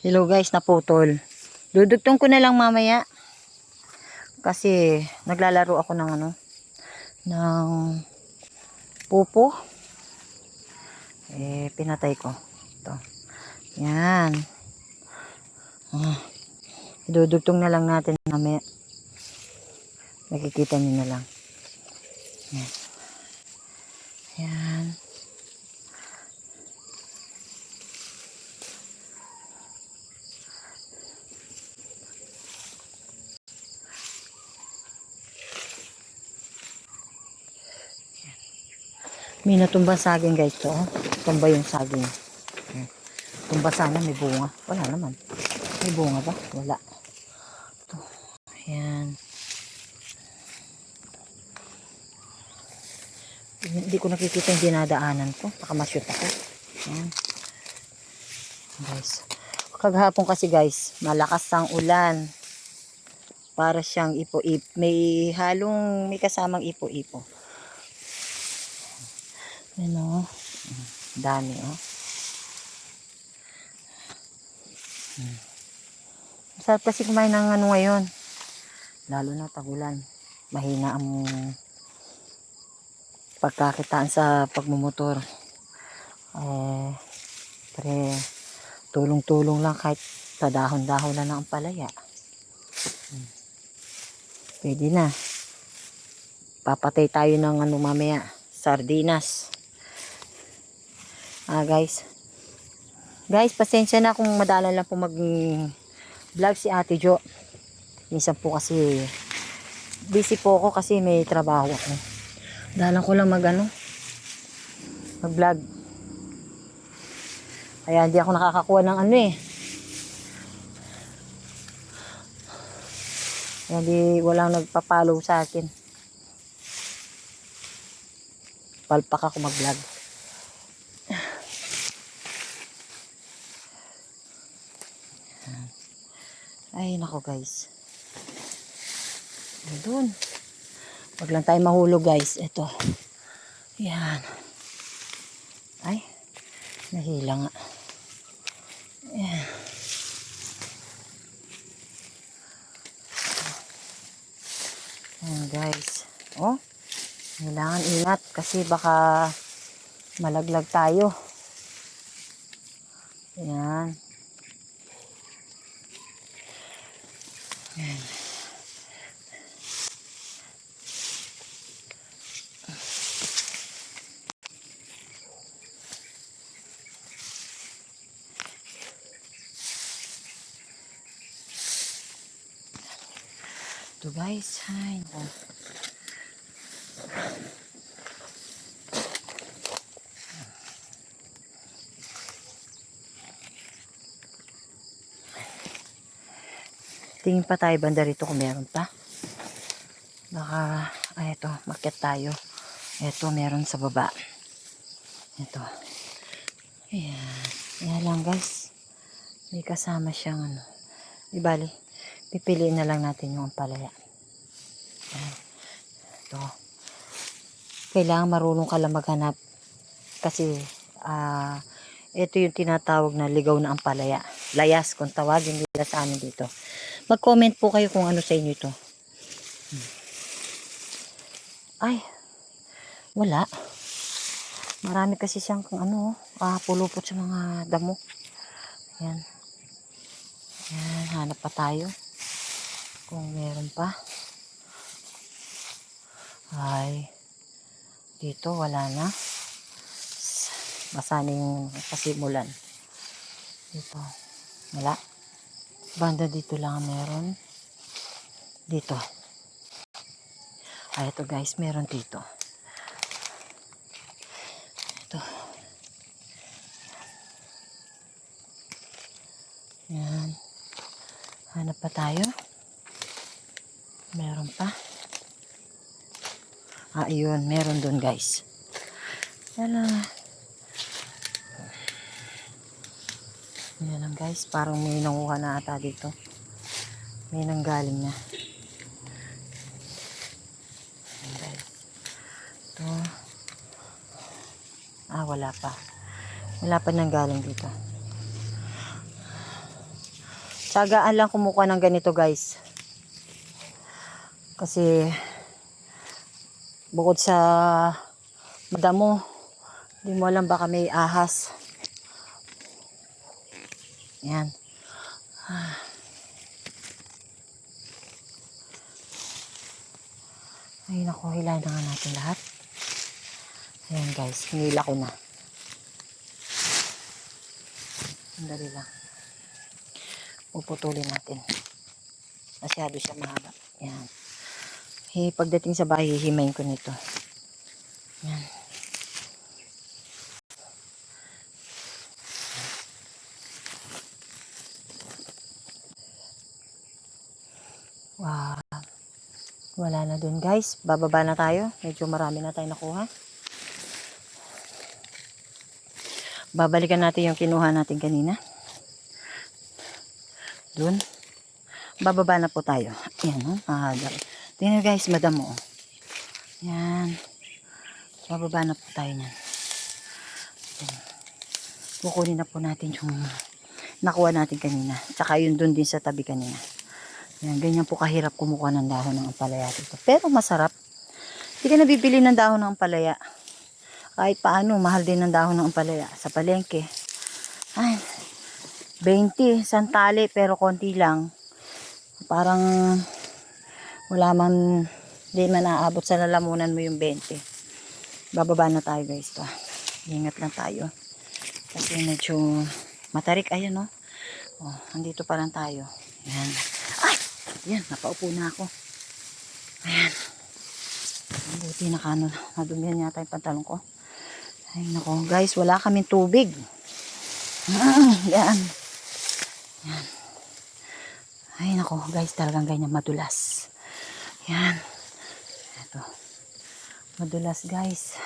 Hello guys, naputol. Dudugtong ko na lang mamaya. Kasi naglalaro ako ng ng pupo. Pinatay ko. Ito. Yan. Dudugtong na lang natin mamaya. Nakikita niyo na lang. Yan. Yan. May natumbang saging guys to. Tumba yung saging. Tumba sana may bunga. Wala naman. May bunga ba? Wala. Ito. Ayan. Hindi ko nakikita yung dinadaanan ko. Baka ma-shoot ako. Ayan. Guys. Kagahapon kasi guys, malakas ang ulan. Para siyang ipo-ipo. May kasamang ipo-ipo. Ano? Dami oh. Masarap kasi kumain ng ngayon. Lalo na tagulan. Mahina ang pagkakitaan sa pagmumotor. Tulong-tulong lang kahit sa dahon-dahon na ng palaya. Pwede na. Papatay tayo ng mamaya. Sardinas. Guys. Guys, pasensya na kung madalang lang po mag-vlog si Ate Jo. Minsan po kasi busy po ako kasi may trabaho ako. Dalang ko lang mag-vlog. Kaya hindi ako nakakakuha ng Kaya walang nagpa-follow sa akin. Palpak ako mag-vlog. Ay, nako guys. Doon. Wag lang tayo mahulog guys. Ito. Yan. Ay. Nahila nga. Yan. Yan guys. Oh. Kailangan ingat kasi baka malaglag tayo. Yan. Yan. Ito guys. Ay. Tingin pa tayo banda rito kung meron pa. Baka, ito, makyat tayo. Ito, meron sa baba. Ito. Ayan. Ayan lang guys. May kasama siyang Ibali, pipiliin na lang natin yung ampalaya. Ayan. Ito. Kailangan marunong ka lang maghanap. Kasi, ito yung tinatawag na ligaw na ampalaya. Layas, kung tawagin nila sa amin dito. Mag-comment po kayo kung ano sa inyo ito. Ay, wala. Marami kasi siyang pulupot sa mga damo. Ayan. Ayan, hanap pa tayo. Kung meron pa. Ay, dito wala na. Basa na yung pasimulan. Dito, wala. Banda dito lang meron. Dito. Ay, ito guys, meron dito. Ito. Yan. Hanap pa tayo. Meron pa. Ayun, meron doon guys. Yan lang guys, parang may nanguha na ata dito. May nanggaling na. Yan guys. Ito. Wala pa. Wala pa nanggaling dito. Tsagaan lang kumukuha ng ganito guys. Kasi bukod sa madamo, hindi mo alam baka may ahas. Yan. Ay naku, hilahin na nga natin lahat. Ayan guys, hinila ko na. Sandali lang. Puputulin natin. Masyado siya mahaba. Yan. Pagdating sa bahay, hihimayin ko nito. Yan. Wow. Wala na dun guys. Bababa na tayo. Medyo marami na tayo nakuha. Babalikan natin yung kinuha natin kanina. Dun. Bababa na po tayo. Ayan o. Tingnan guys, madamo. Yan. Bababa na po tayo niyan. Kukunin na po natin yung nakuha natin kanina. Tsaka yun dun din sa tabi kanina. Yan, ganyan po kahirap kumukuha ng dahon ng ampalaya dito. Pero masarap. Hindi ka nabibili ng dahon ng ampalaya. Kahit paano, mahal din ng dahon ng ampalaya sa palengke. Ay, 20, santali, pero konti lang. Parang wala man, hindi man naabot sa lalamunan mo yung 20. Bababa na tayo guys. Ingat lang tayo. Kasi medyo matarik. Ayan o. Oh, andito pa lang tayo. Ayan. Ay! Ayan, napaupo na ako. Ayan. Buti nadumihan yata yung pantalon ko. Ay nako guys, wala kaming tubig. Yan. Yan. Ay nako guys, talagang ganyan madulas. Yan. Ito. Madulas guys.